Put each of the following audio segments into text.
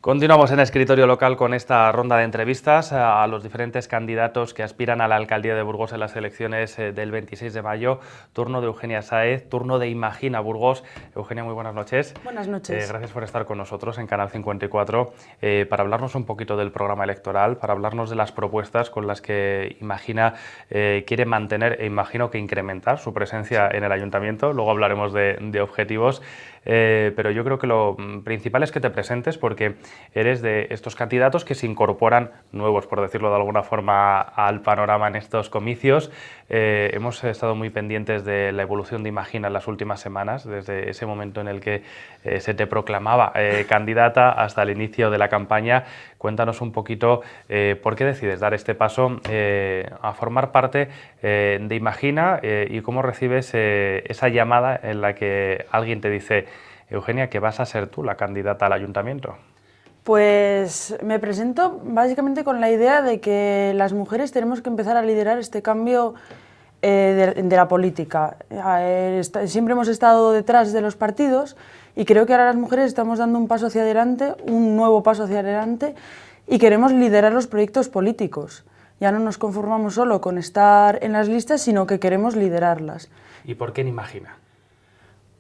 Continuamos en Escritorio Local con esta ronda de entrevistas a los diferentes candidatos que aspiran a la alcaldía de Burgos en las elecciones del 26 de mayo. Turno de Eugenia Sáez, turno de Imagina Burgos. Eugenia, muy buenas noches. Buenas noches. Gracias por estar con nosotros en Canal 54 para hablarnos un poquito del programa electoral, para hablarnos de las propuestas con las que Imagina quiere mantener e imagino que incrementar su presencia en el ayuntamiento. Luego hablaremos de objetivos, pero yo creo que lo principal es que te presentes porque eres de estos candidatos que se incorporan nuevos, por decirlo de alguna forma, al panorama en estos comicios. Hemos estado muy pendientes de la evolución de Imagina en las últimas semanas, desde ese momento en el que se te proclamaba candidata hasta el inicio de la campaña. Cuéntanos un poquito por qué decides dar este paso a formar parte de Imagina y cómo recibes esa llamada en la que alguien te dice: Eugenia, que vas a ser tú la candidata al ayuntamiento. Pues me presento básicamente con la idea de que las mujeres tenemos que empezar a liderar este cambio de la política. Siempre hemos estado detrás de los partidos y creo que ahora las mujeres estamos dando un paso hacia adelante, un nuevo paso hacia adelante, y queremos liderar los proyectos políticos. Ya no nos conformamos solo con estar en las listas, sino que queremos liderarlas. ¿Y por qué en Imagina?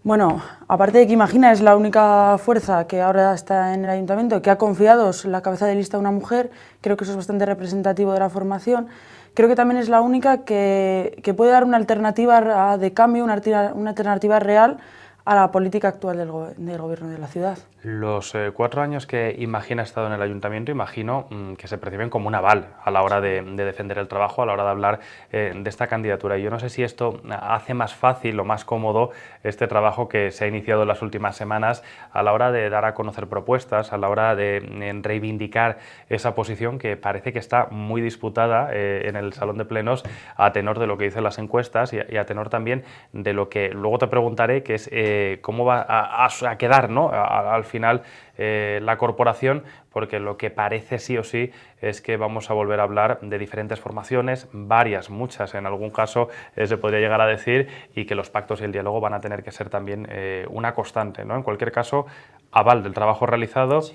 Bueno, aparte de que Imagina es la única fuerza que ahora está en el ayuntamiento, que ha confiado la cabeza de lista a una mujer, creo que eso es bastante representativo de la formación. Creo que también es la única que puede dar una alternativa de cambio, una alternativa real a la política actual del gobierno de la ciudad. Los 4 años que Imagina ha estado en el ayuntamiento, imagino que se perciben como un aval a la hora de defender el trabajo, a la hora de hablar de esta candidatura. Y yo no sé si esto hace más fácil o más cómodo este trabajo que se ha iniciado en las últimas semanas a la hora de dar a conocer propuestas, a la hora de reivindicar esa posición que parece que está muy disputada en el Salón de Plenos, a tenor de lo que dicen las encuestas y a tenor también de lo que luego te preguntaré, que es cómo va a quedar, ¿no?, al final la corporación, porque lo que parece sí o sí es que vamos a volver a hablar de diferentes formaciones, varias, muchas en algún caso se podría llegar a decir, y que los pactos y el diálogo van a tener que ser también una constante, ¿no? En cualquier caso, aval del trabajo realizado, sí.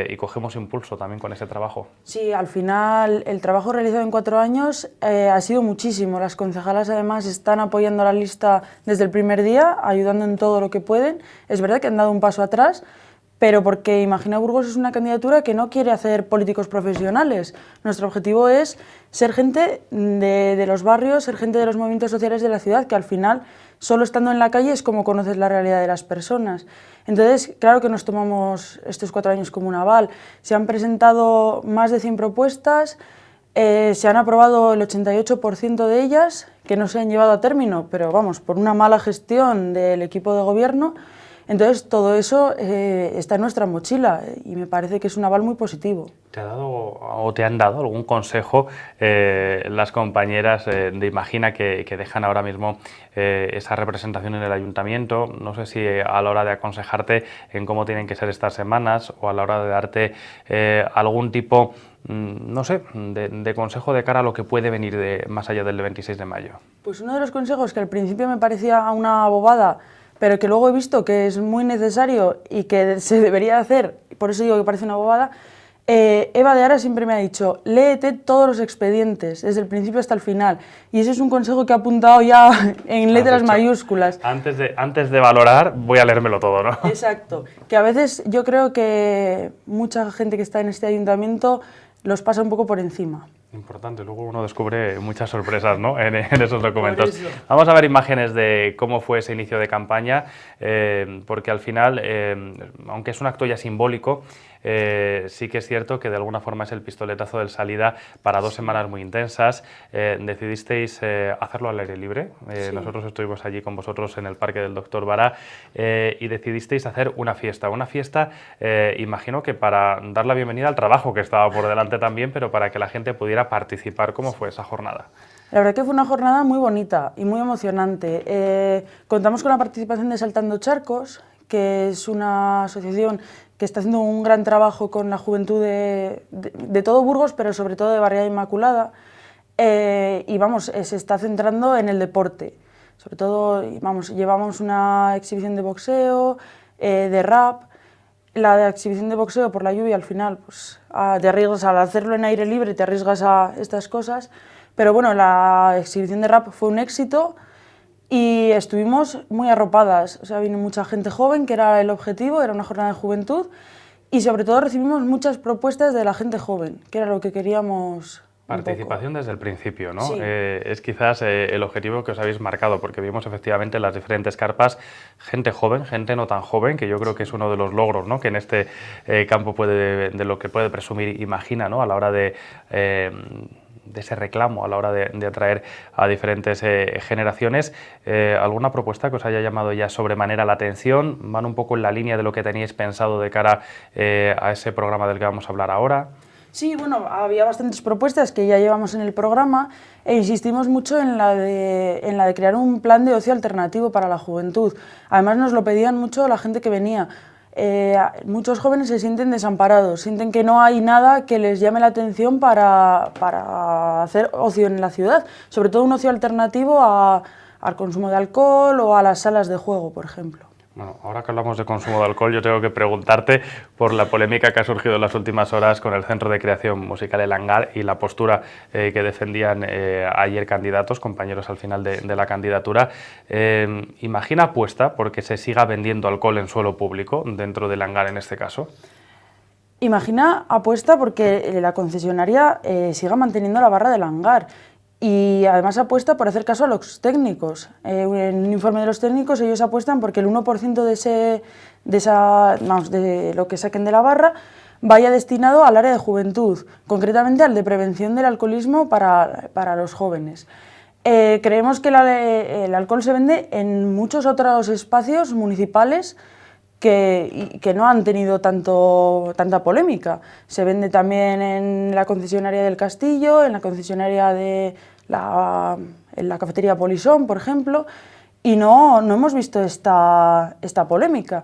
Y cogemos impulso también con ese trabajo. Sí, al final el trabajo realizado en 4 años ha sido muchísimo. Las concejalas además están apoyando la lista desde el primer día, ayudando en todo lo que pueden. Es verdad que han dado un paso atrás, pero porque Imagina Burgos es una candidatura que no quiere hacer políticos profesionales. Nuestro objetivo es ser gente de los barrios, ser gente de los movimientos sociales de la ciudad, que al final, solo estando en la calle es como conoces la realidad de las personas. Entonces, claro que nos tomamos estos 4 años como un aval. Se han presentado más de 100 propuestas, se han aprobado el 88% de ellas, que no se han llevado a término, pero vamos, por una mala gestión del equipo de gobierno. Entonces, todo eso está en nuestra mochila y me parece que es un aval muy positivo. ¿Te ha dado o te han dado algún consejo las compañeras de Imagina que dejan ahora mismo esa representación en el ayuntamiento? No sé si a la hora de aconsejarte en cómo tienen que ser estas semanas o a la hora de darte algún tipo, no sé, de consejo de cara a lo que puede venir más allá del 26 de mayo. Pues uno de los consejos que al principio me parecía una bobada, pero que luego he visto que es muy necesario y que se debería hacer, por eso digo que parece una bobada. Eva de Ara siempre me ha dicho: léete todos los expedientes, desde el principio hasta el final, y ese es un consejo que he apuntado ya en letras mayúsculas. Antes de valorar, voy a leérmelo todo, ¿no? Exacto, que a veces yo creo que mucha gente que está en este ayuntamiento los pasa un poco por encima. Importante, luego uno descubre muchas sorpresas, ¿no?, en esos documentos. Vamos a ver imágenes de cómo fue ese inicio de campaña, porque al final, aunque es un acto ya simbólico, sí que es cierto que de alguna forma es el pistoletazo de salida para 2 semanas muy intensas. Decidisteis hacerlo al aire libre, sí. Nosotros estuvimos allí con vosotros en el Parque del Doctor Vara y decidisteis hacer una fiesta, imagino que para dar la bienvenida al trabajo que estaba por delante también, pero para que la gente pudiera participar. ¿Cómo fue esa jornada? La verdad que fue una jornada muy bonita y muy emocionante. Contamos con la participación de Saltando Charcos, que es una asociación que está haciendo un gran trabajo con la juventud de todo Burgos, pero sobre todo de Barriada Inmaculada, y vamos, se está centrando en el deporte. Sobre todo, vamos, llevamos una exhibición de boxeo, de rap, La exhibición de boxeo por la lluvia, al final, pues te arriesgas al hacerlo en aire libre, te arriesgas a estas cosas. Pero bueno, la exhibición de rap fue un éxito y estuvimos muy arropadas. O sea, vino mucha gente joven, que era el objetivo, era una jornada de juventud. Y sobre todo recibimos muchas propuestas de la gente joven, que era lo que queríamos. Participación desde el principio, ¿no? Sí. Es quizás el objetivo que os habéis marcado, porque vimos efectivamente en las diferentes carpas gente joven, gente no tan joven, que yo creo que es uno de los logros, ¿no?, que en este campo de lo que puede presumir Imagina, ¿no?, a la hora de ese reclamo, a la hora de atraer a diferentes generaciones. ¿Alguna propuesta que os haya llamado ya sobremanera la atención? ¿Van un poco en la línea de lo que teníais pensado de cara a ese programa del que vamos a hablar ahora? Sí, bueno, había bastantes propuestas que ya llevamos en el programa e insistimos mucho en la de crear un plan de ocio alternativo para la juventud. Además nos lo pedían mucho la gente que venía. Muchos jóvenes se sienten desamparados, sienten que no hay nada que les llame la atención para hacer ocio en la ciudad, sobre todo un ocio alternativo al consumo de alcohol o a las salas de juego, por ejemplo. Bueno, ahora que hablamos de consumo de alcohol, yo tengo que preguntarte por la polémica que ha surgido en las últimas horas con el Centro de Creación Musical El Hangar y la postura que defendían ayer candidatos, compañeros al final de la candidatura. ¿Imagina apuesta porque se siga vendiendo alcohol en suelo público dentro del hangar en este caso? Imagina apuesta porque la concesionaria siga manteniendo la barra del hangar. Y además apuesta por hacer caso a los técnicos. En un informe de los técnicos ellos apuestan porque el 1% de lo que saquen de la barra vaya destinado al área de juventud, concretamente al de prevención del alcoholismo para los jóvenes. Creemos que el alcohol se vende en muchos otros espacios municipales que no han tenido tanta polémica. Se vende también en la concesionaria del Castillo, en la concesionaria en la cafetería Polisón, por ejemplo, y no hemos visto esta polémica.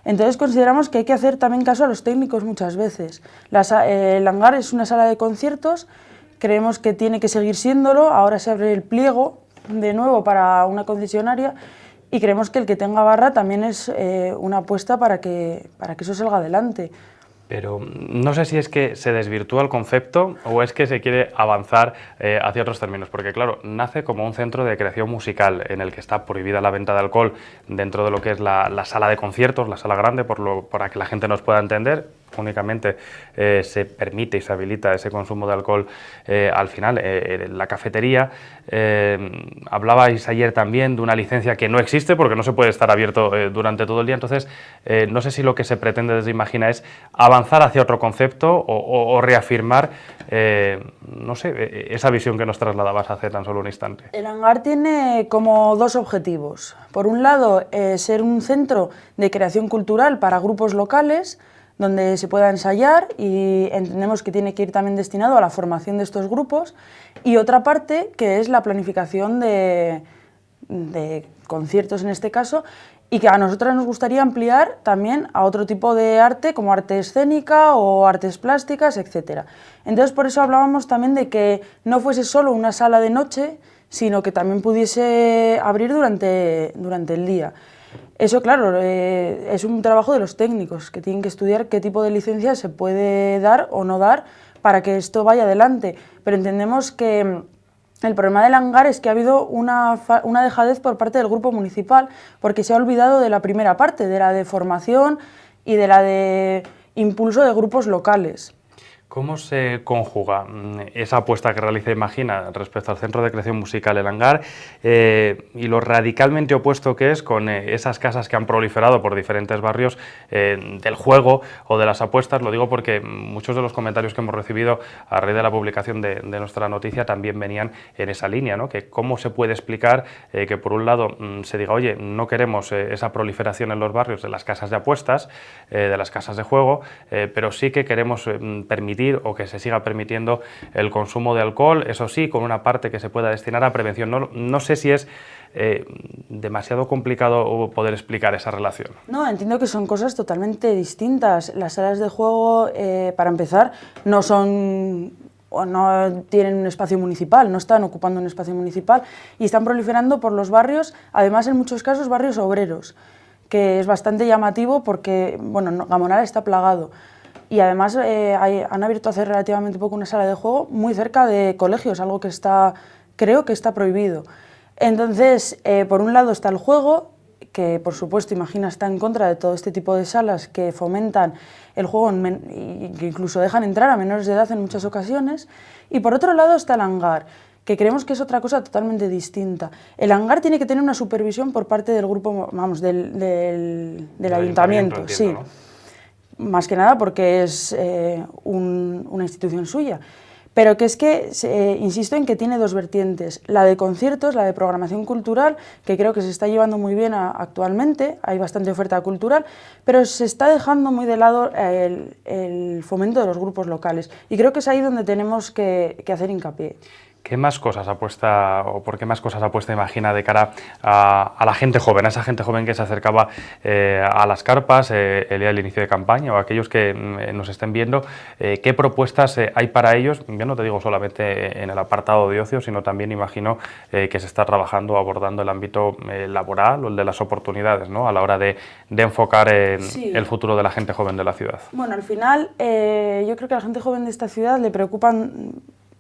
Entonces consideramos que hay que hacer también caso a los técnicos muchas veces. El hangar es una sala de conciertos, creemos que tiene que seguir siéndolo, ahora se abre el pliego de nuevo para una concesionaria, y creemos que el que tenga barra también es una apuesta para que eso salga adelante. Pero no sé si es que se desvirtúa el concepto o es que se quiere avanzar hacia otros términos, porque claro, nace como un centro de creación musical en el que está prohibida la venta de alcohol dentro de lo que es la sala de conciertos, la sala grande, para que la gente nos pueda entender. Únicamente se permite y se habilita ese consumo de alcohol al final en la cafetería. Hablabais ayer también de una licencia que no existe porque no se puede estar abierto durante todo el día, entonces no sé si lo que se pretende desde Imagina es avanzar hacia otro concepto o reafirmar, no sé, esa visión que nos trasladabas hace tan solo un instante. El hangar tiene como dos objetivos. Por un lado, ser un centro de creación cultural para grupos locales, donde se pueda ensayar, y entendemos que tiene que ir también destinado a la formación de estos grupos, y otra parte que es la planificación de conciertos en este caso, y que a nosotras nos gustaría ampliar también a otro tipo de arte, como arte escénica o artes plásticas, etc. Entonces por eso hablábamos también de que no fuese solo una sala de noche, sino que también pudiese abrir durante el día. Eso, claro, es un trabajo de los técnicos, que tienen que estudiar qué tipo de licencia se puede dar o no dar para que esto vaya adelante. Pero entendemos que el problema del hangar es que ha habido una dejadez por parte del grupo municipal, porque se ha olvidado de la primera parte, de la de formación y de la de impulso de grupos locales. ¿Cómo se conjuga esa apuesta que realiza Imagina respecto al Centro de Creación Musical El Hangar y lo radicalmente opuesto que es con esas casas que han proliferado por diferentes barrios del juego o de las apuestas? Lo digo porque muchos de los comentarios que hemos recibido a raíz de la publicación de nuestra noticia también venían en esa línea, ¿no? Que cómo se puede explicar que por un lado se diga, oye, no queremos esa proliferación en los barrios de las casas de apuestas, de las casas de juego, pero sí que queremos permitir o que se siga permitiendo el consumo de alcohol, eso sí, con una parte que se pueda destinar a prevención. No sé si es demasiado complicado poder explicar esa relación. No, entiendo que son cosas totalmente distintas. Las salas de juego, para empezar, no tienen un espacio municipal, no están ocupando un espacio municipal y están proliferando por los barrios, además en muchos casos barrios obreros, que es bastante llamativo porque, bueno, Gamonal está plagado. Y además han abierto hace relativamente poco una sala de juego muy cerca de colegios, algo que creo que está prohibido. Entonces, por un lado está el juego, que por supuesto, imagina, está en contra de todo este tipo de salas que fomentan el juego y que incluso dejan entrar a menores de edad en muchas ocasiones. Y por otro lado está el hangar, que creemos que es otra cosa totalmente distinta. El hangar tiene que tener una supervisión por parte del grupo, vamos, del ayuntamiento, entiendo, sí. ¿No? Más que nada porque es una institución suya. Pero que es que, insisto en que tiene dos vertientes, la de conciertos, la de programación cultural, que creo que se está llevando muy bien actualmente, hay bastante oferta cultural, pero se está dejando muy de lado el fomento de los grupos locales. Y creo que es ahí donde tenemos que hacer hincapié. ¿Qué más cosas apuesta o por qué más cosas apuesta Imagina de cara a la gente joven, a esa gente joven que se acercaba a las carpas el día del inicio de campaña o a aquellos que nos estén viendo? ¿Qué propuestas hay para ellos? Yo no te digo solamente en el apartado de ocio, sino también imagino que se está trabajando, abordando el ámbito laboral o el de las oportunidades, ¿no? A la hora de enfocar sí. El futuro de la gente joven de la ciudad. Bueno, al final yo creo que a la gente joven de esta ciudad le preocupan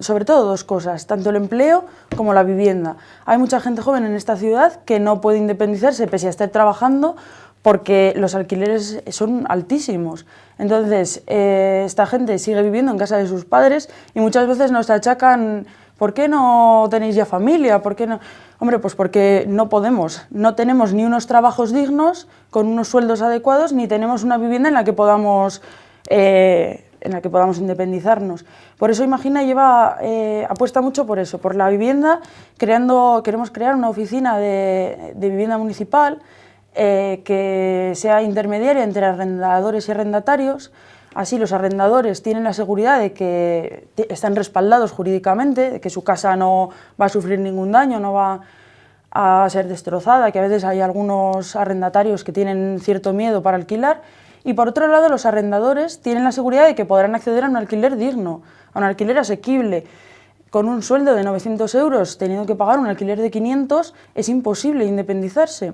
sobre todo dos cosas, tanto el empleo como la vivienda. Hay mucha gente joven en esta ciudad que no puede independizarse pese a estar trabajando porque los alquileres son altísimos. Entonces, esta gente sigue viviendo en casa de sus padres y muchas veces nos achacan: ¿por qué no tenéis ya familia? ¿Por qué no? Hombre, pues porque no podemos. No tenemos ni unos trabajos dignos, con unos sueldos adecuados, ni tenemos una vivienda en la que podamos independizarnos. Por eso Imagina apuesta mucho por eso, por la vivienda. Queremos crear una oficina de vivienda municipal que sea intermediaria entre arrendadores y arrendatarios. Así los arrendadores tienen la seguridad de que están respaldados jurídicamente, de que su casa no va a sufrir ningún daño, no va a ser destrozada, que a veces hay algunos arrendatarios que tienen cierto miedo para alquilar. Y por otro lado, los arrendadores tienen la seguridad de que podrán acceder a un alquiler digno, a un alquiler asequible. Con un sueldo de 900 euros, teniendo que pagar un alquiler de 500, es imposible independizarse.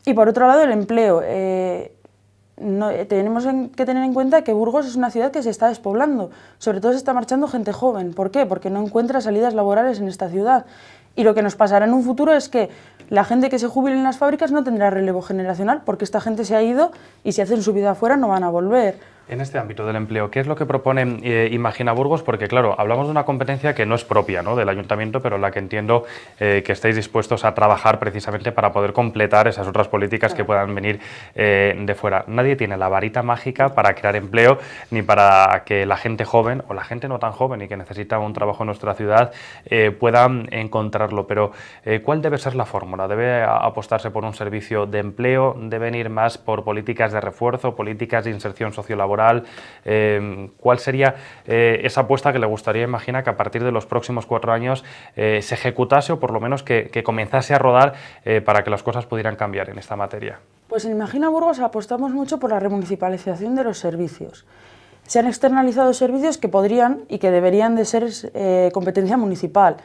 Y por otro lado, el empleo. Tenemos que tener en cuenta que Burgos es una ciudad que se está despoblando. Sobre todo se está marchando gente joven. ¿Por qué? Porque no encuentra salidas laborales en esta ciudad. Y lo que nos pasará en un futuro es que la gente que se jubile en las fábricas no tendrá relevo generacional porque esta gente se ha ido y si hacen su vida afuera no van a volver. En este ámbito del empleo, ¿qué es lo que propone Imagina Burgos? Porque claro, hablamos de una competencia que no es propia, ¿no?, del ayuntamiento, pero la que entiendo que estáis dispuestos a trabajar precisamente para poder completar esas otras políticas que puedan venir de fuera. Nadie tiene la varita mágica para crear empleo ni para que la gente joven o la gente no tan joven y que necesita un trabajo en nuestra ciudad puedan encontrarlo. Pero ¿cuál debe ser la fórmula? ¿Debe apostarse por un servicio de empleo? ¿Deben ir más por políticas de refuerzo, políticas de inserción sociolaboral? ¿Cuál sería esa apuesta que le gustaría, Imagina, que a partir de los próximos 4 años se ejecutase o por lo menos que comenzase a rodar para que las cosas pudieran cambiar en esta materia? Pues en Imagina Burgos apostamos mucho por la remunicipalización de los servicios. Se han externalizado servicios que podrían y que deberían de ser competencia municipal.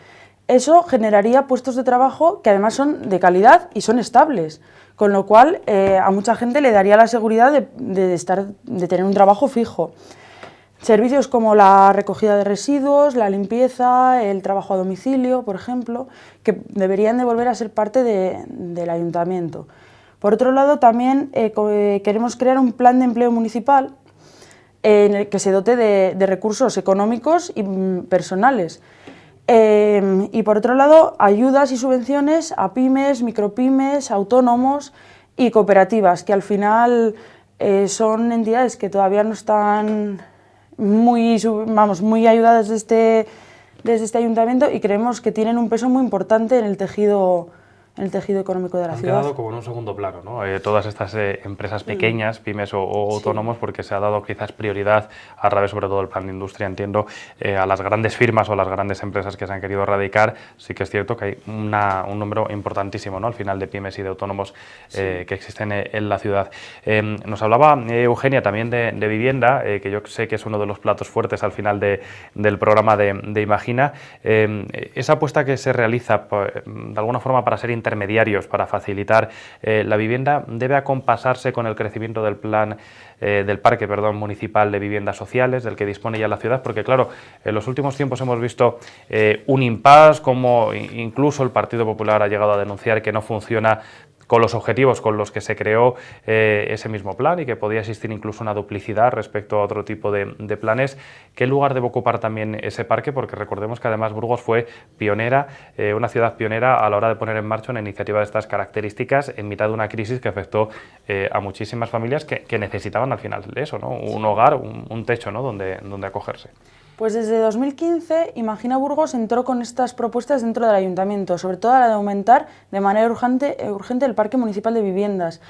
Eso generaría puestos de trabajo que además son de calidad y son estables, con lo cual a mucha gente le daría la seguridad de tener un trabajo fijo. Servicios como la recogida de residuos, la limpieza, el trabajo a domicilio, por ejemplo, que deberían de volver a ser parte del ayuntamiento. Por otro lado, también queremos crear un plan de empleo municipal en el que se dote de recursos económicos y personales. Y por otro lado, ayudas y subvenciones a pymes, micropymes, autónomos y cooperativas, que al final son entidades que todavía no están muy ayudadas desde este ayuntamiento y creemos que tienen un peso muy importante en el tejido económico de la ciudad. Han quedado como en un segundo plano, ¿no? Todas estas empresas pequeñas, pymes o autónomos, porque se ha dado quizás prioridad a través sobre todo del plan de industria, entiendo, a las grandes firmas o a las grandes empresas que se han querido erradicar. Sí que es cierto que hay un número importantísimo, ¿no?, al final, de pymes y de autónomos que existen en la ciudad. Nos hablaba Eugenia también de vivienda, que yo sé que es uno de los platos fuertes al final del programa de Imagina. Esa apuesta que se realiza de alguna forma para ser intermediarios para facilitar la vivienda, debe acompasarse con el crecimiento del parque municipal de viviendas sociales, del que dispone ya la ciudad, porque claro, en los últimos tiempos hemos visto un impasse, como incluso el Partido Popular ha llegado a denunciar que no funciona con los objetivos con los que se creó ese mismo plan y que podía existir incluso una duplicidad respecto a otro tipo de planes. ¿Qué lugar debe ocupar también ese parque? Porque recordemos que además Burgos fue pionera, una ciudad pionera a la hora de poner en marcha una iniciativa de estas características en mitad de una crisis que afectó a muchísimas familias que necesitaban al final de eso, ¿no? Un hogar, un techo, ¿no? donde acogerse. Pues desde 2015, Imagina Burgos entró con estas propuestas dentro del ayuntamiento, sobre todo la de aumentar de manera urgente el parque municipal de viviendas.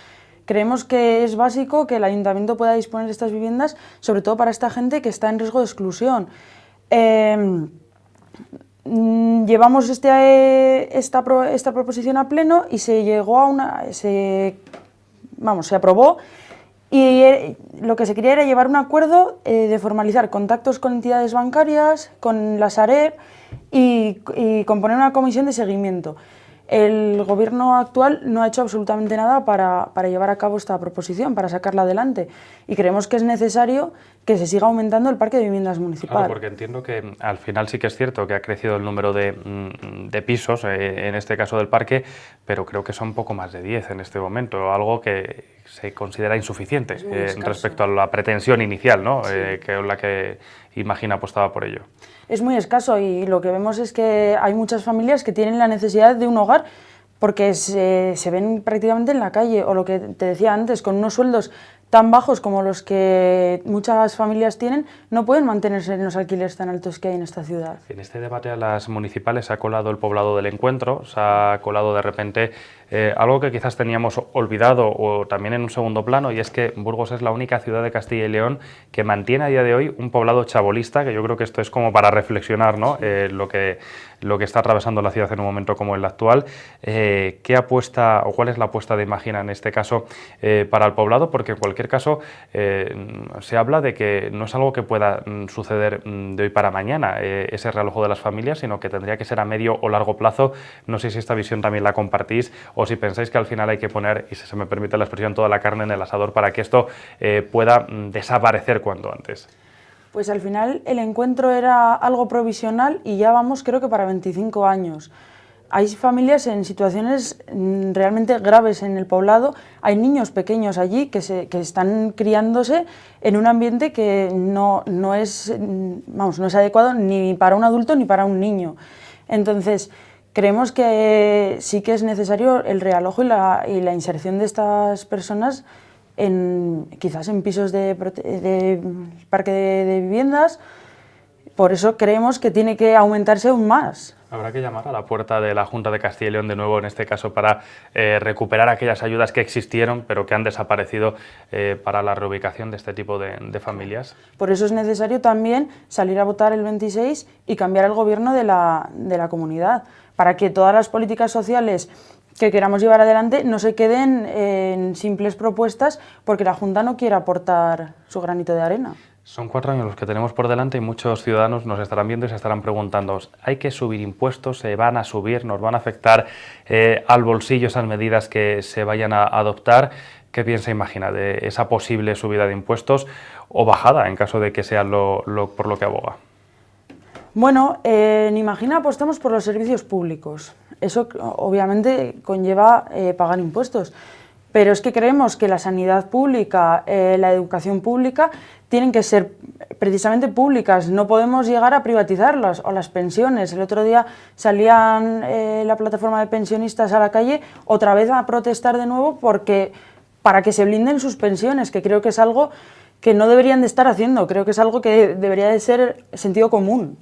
Creemos que es básico que el ayuntamiento pueda disponer de estas viviendas, sobre todo para esta gente que está en riesgo de exclusión. Llevamos esta proposición a pleno y se aprobó. Y lo que se quería era llevar un acuerdo de formalizar contactos con entidades bancarias, con la Sareb y componer una comisión de seguimiento. El gobierno actual no ha hecho absolutamente nada para llevar a cabo esta proposición, para sacarla adelante. Y creemos que es necesario que se siga aumentando el parque de viviendas municipal. Claro, porque entiendo que al final sí que es cierto que ha crecido el número de pisos, en este caso del parque, pero creo que son poco más de 10 en este momento, algo que se considera insuficiente respecto a la pretensión inicial, ¿no? Sí. Que es la que Imagina apostaba por ello. Es muy escaso y lo que vemos es que hay muchas familias que tienen la necesidad de un hogar porque se ven prácticamente en la calle, o lo que te decía antes, con unos sueldos tan bajos como los que muchas familias tienen, no pueden mantenerse en los alquileres tan altos que hay en esta ciudad. En este debate a las municipales se ha colado el poblado del encuentro, se ha colado de repente algo que quizás teníamos olvidado o también en un segundo plano, y es que Burgos es la única ciudad de Castilla y León que mantiene a día de hoy un poblado chabolista, que yo creo que esto es como para reflexionar, ¿no? Lo que está atravesando la ciudad en un momento como el actual. ¿Qué apuesta o cuál es la apuesta de Imagina en este caso para el poblado? Porque en cualquier caso se habla de que no es algo que pueda suceder de hoy para mañana, ese realojo de las familias, sino que tendría que ser a medio o largo plazo. No sé si esta visión también la compartís o si pensáis que al final hay que poner, y si se me permite la expresión, toda la carne en el asador para que esto pueda desaparecer cuanto antes. Pues al final el encuentro era algo provisional y ya vamos, creo que para 25 años. Hay familias en situaciones realmente graves en el poblado, hay niños pequeños allí que están criándose en un ambiente que no es adecuado ni para un adulto ni para un niño. Entonces, creemos que sí que es necesario el realojo y la inserción de estas personas quizás en pisos de parque de viviendas. Por eso creemos que tiene que aumentarse aún más. Habrá que llamar a la puerta de la Junta de Castilla y León de nuevo, en este caso, para recuperar aquellas ayudas que existieron, pero que han desaparecido para la reubicación de este tipo de familias. Por eso es necesario también salir a votar el 26 y cambiar el gobierno de la comunidad, para que todas las políticas sociales que queramos llevar adelante no se queden en simples propuestas porque la Junta no quiere aportar su granito de arena. Son 4 años los que tenemos por delante y muchos ciudadanos nos estarán viendo y se estarán preguntando, ¿hay que subir impuestos? ¿Se van a subir? ¿Nos van a afectar al bolsillo esas medidas que se vayan a adoptar? ¿Qué piensa Imagina de esa posible subida de impuestos o bajada en caso de que sea por lo que aboga? Bueno, en Imagina apostamos por los servicios públicos. Eso obviamente conlleva pagar impuestos. Pero es que creemos que la sanidad pública, la educación pública, tienen que ser precisamente públicas, no podemos llegar a privatizarlas, o las pensiones. El otro día salían la plataforma de pensionistas a la calle otra vez a protestar de nuevo para que se blinden sus pensiones, que creo que es algo que no deberían de estar haciendo, creo que es algo que debería de ser sentido común.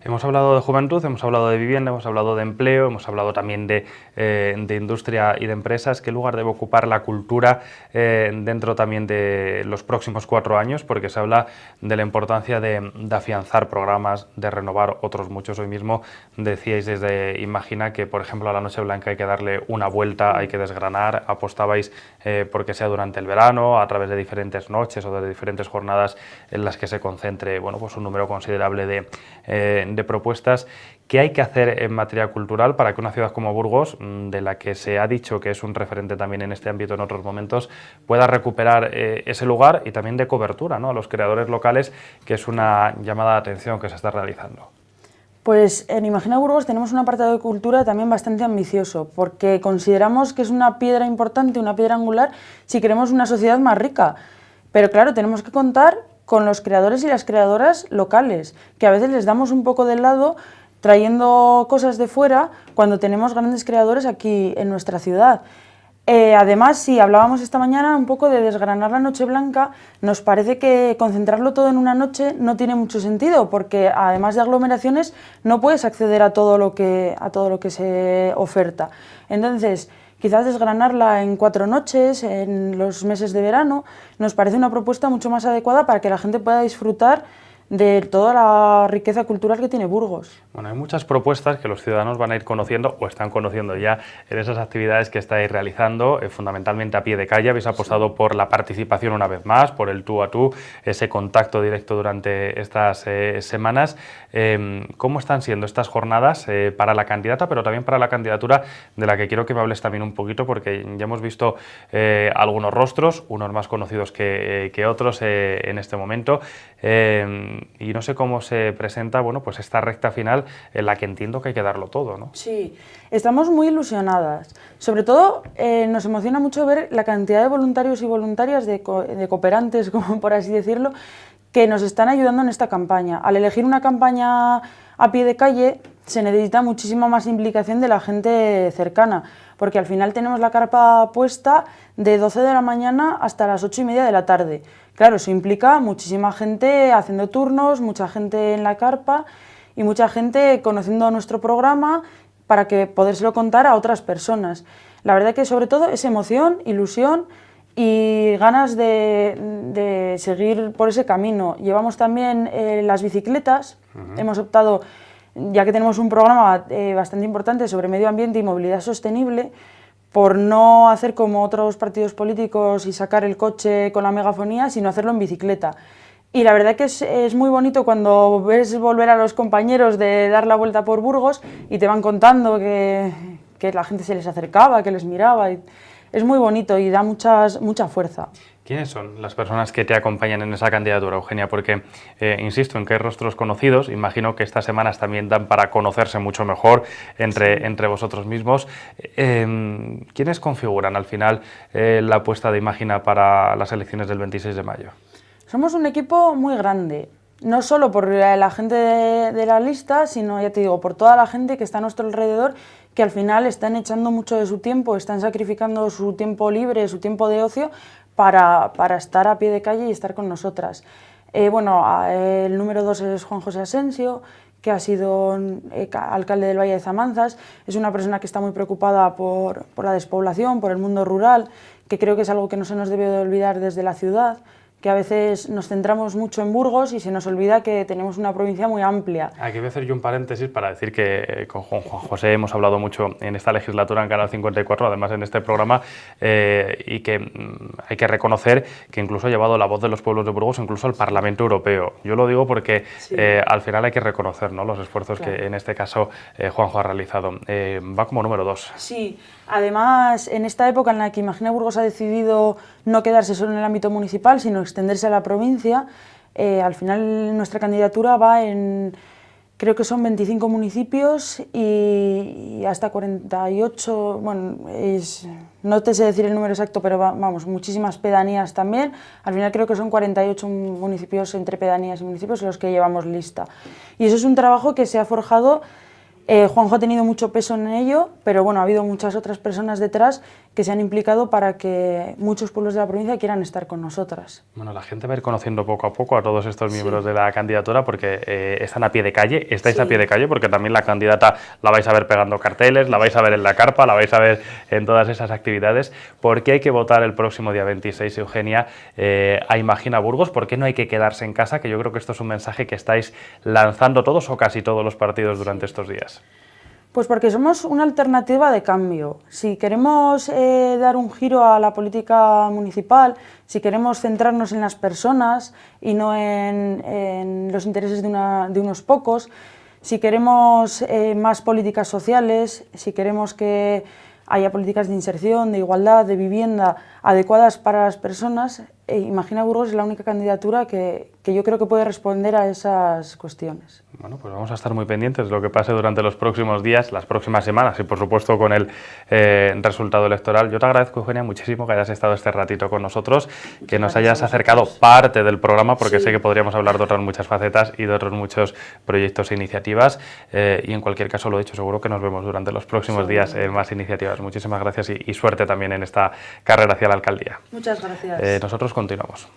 Hemos hablado de juventud, hemos hablado de vivienda, hemos hablado de empleo, hemos hablado también de industria y de empresas. ¿Qué lugar debe ocupar la cultura dentro también de los próximos 4 años? Porque se habla de la importancia de afianzar programas, de renovar otros muchos. Hoy mismo decíais desde Imagina que, por ejemplo, a la Noche Blanca hay que darle una vuelta, hay que desgranar. Apostabais porque sea durante el verano, a través de diferentes noches o de diferentes jornadas en las que se concentre, bueno, pues un número considerable de de propuestas. ¿Qué hay que hacer en materia cultural para que una ciudad como Burgos, de la que se ha dicho que es un referente también en este ámbito en otros momentos, pueda recuperar ese lugar y también de cobertura, ¿no?, a los creadores locales, que es una llamada de atención que se está realizando? Pues en Imagina Burgos tenemos un apartado de cultura también bastante ambicioso, porque consideramos que es una piedra importante, una piedra angular, si queremos una sociedad más rica. Pero claro, tenemos que contar con los creadores y las creadoras locales, que a veces les damos un poco de lado trayendo cosas de fuera cuando tenemos grandes creadores aquí en nuestra ciudad. Además, sí, hablábamos esta mañana un poco de desgranar la Noche Blanca. Nos parece que concentrarlo todo en una noche no tiene mucho sentido, porque además de aglomeraciones no puedes acceder a todo lo que se oferta. Entonces, quizás desgranarla en 4 noches, en los meses de verano, nos parece una propuesta mucho más adecuada para que la gente pueda disfrutar de toda la riqueza cultural que tiene Burgos. Bueno, hay muchas propuestas que los ciudadanos van a ir conociendo o están conociendo ya en esas actividades que estáis realizando, fundamentalmente a pie de calle. Habéis apostado por la participación una vez más, por el tú a tú, ese contacto directo durante estas semanas. ¿Cómo están siendo estas jornadas para la candidata, pero también para la candidatura, de la que quiero que me hables también un poquito, porque ya hemos visto algunos rostros, unos más conocidos que otros en este momento, y no sé cómo se presenta, bueno, pues esta recta final en la que entiendo que hay que darlo todo, ¿no? Sí, estamos muy ilusionadas. Sobre todo nos emociona mucho ver la cantidad de voluntarios y voluntarias, de cooperantes, como por así decirlo, que nos están ayudando en esta campaña. Al elegir una campaña a pie de calle se necesita muchísima más implicación de la gente cercana, porque al final tenemos la carpa puesta de 12 de la mañana hasta las 8:30 de la tarde. Claro, eso implica muchísima gente haciendo turnos, mucha gente en la carpa y mucha gente conociendo nuestro programa para que podérselo contar a otras personas. La verdad que sobre todo es emoción, ilusión y ganas de seguir por ese camino. Llevamos también las bicicletas. Hemos optado, ya que tenemos un programa bastante importante sobre medio ambiente y movilidad sostenible, por no hacer como otros partidos políticos y sacar el coche con la megafonía, sino hacerlo en bicicleta. Y la verdad que es muy bonito cuando ves volver a los compañeros de dar la vuelta por Burgos y te van contando que la gente se les acercaba, que les miraba. Es muy bonito y da mucha fuerza. ¿Quiénes son las personas que te acompañan en esa candidatura, Eugenia? Porque, insisto, en que hay rostros conocidos, imagino que estas semanas también dan para conocerse mucho mejor entre vosotros mismos. ¿Quiénes configuran al final la apuesta de Imagina para las elecciones del 26 de mayo? Somos un equipo muy grande, no solo por la gente de la lista, sino, ya te digo, por toda la gente que está a nuestro alrededor, que al final están echando mucho de su tiempo, están sacrificando su tiempo libre, su tiempo de ocio, para estar a pie de calle y estar con nosotras. El número 2 es Juan José Asensio, que ha sido alcalde del Valle de Zamanzas. Es una persona que está muy preocupada por la despoblación, por el mundo rural, que creo que es algo que no se nos debe de olvidar desde la ciudad, que a veces nos centramos mucho en Burgos y se nos olvida que tenemos una provincia muy amplia. Aquí voy a hacer yo un paréntesis para decir que con Juan José hemos hablado mucho en esta legislatura en Canal 54, además en este programa, y que hay que reconocer que incluso ha llevado la voz de los pueblos de Burgos incluso al Parlamento Europeo. Yo lo digo porque sí, al final hay que reconocer, ¿no?, los esfuerzos, claro, que en este caso Juanjo ha realizado. Va como número 2. Sí, además en esta época en la que Imagina Burgos ha decidido no quedarse solo en el ámbito municipal, sino extenderse a la provincia, al final nuestra candidatura va en, creo que son 25 municipios y hasta 48, no te sé decir el número exacto, pero vamos, muchísimas pedanías también. Al final creo que son 48 municipios entre pedanías y municipios los que llevamos lista. Y eso es un trabajo que se ha forjado. Juanjo ha tenido mucho peso en ello, pero bueno, ha habido muchas otras personas detrás que se han implicado para que muchos pueblos de la provincia quieran estar con nosotras. Bueno, la gente va a ir conociendo poco a poco a todos estos miembros, sí, de la candidatura, porque están a pie de calle, estáis, sí, a pie de calle, porque también la candidata la vais a ver pegando carteles, la vais a ver en la carpa, la vais a ver en todas esas actividades. ¿Por qué hay que votar el próximo día 26, Eugenia, a Imagina Burgos? ¿Por qué no hay que quedarse en casa? Que yo creo que esto es un mensaje que estáis lanzando todos o casi todos los partidos durante estos días. Pues porque somos una alternativa de cambio. Si queremos dar un giro a la política municipal, si queremos centrarnos en las personas y no en los intereses de unos pocos, si queremos más políticas sociales, si queremos que haya políticas de inserción, de igualdad, de vivienda adecuadas para las personas, Imagina Burgos es la única candidatura que yo creo que puede responder a esas cuestiones. Bueno, pues vamos a estar muy pendientes de lo que pase durante los próximos días, las próximas semanas y por supuesto con el resultado electoral. Yo te agradezco, Eugenia, muchísimo que hayas estado este ratito con nosotros, que nos hayas acercado parte del programa, porque sé que podríamos hablar de otras muchas facetas y de otros muchos proyectos e iniciativas, y en cualquier caso, lo dicho, seguro que nos vemos durante los próximos días en más iniciativas. Muchísimas gracias y suerte también en esta carrera hacia la alcaldía. Muchas gracias. Nosotros continuamos.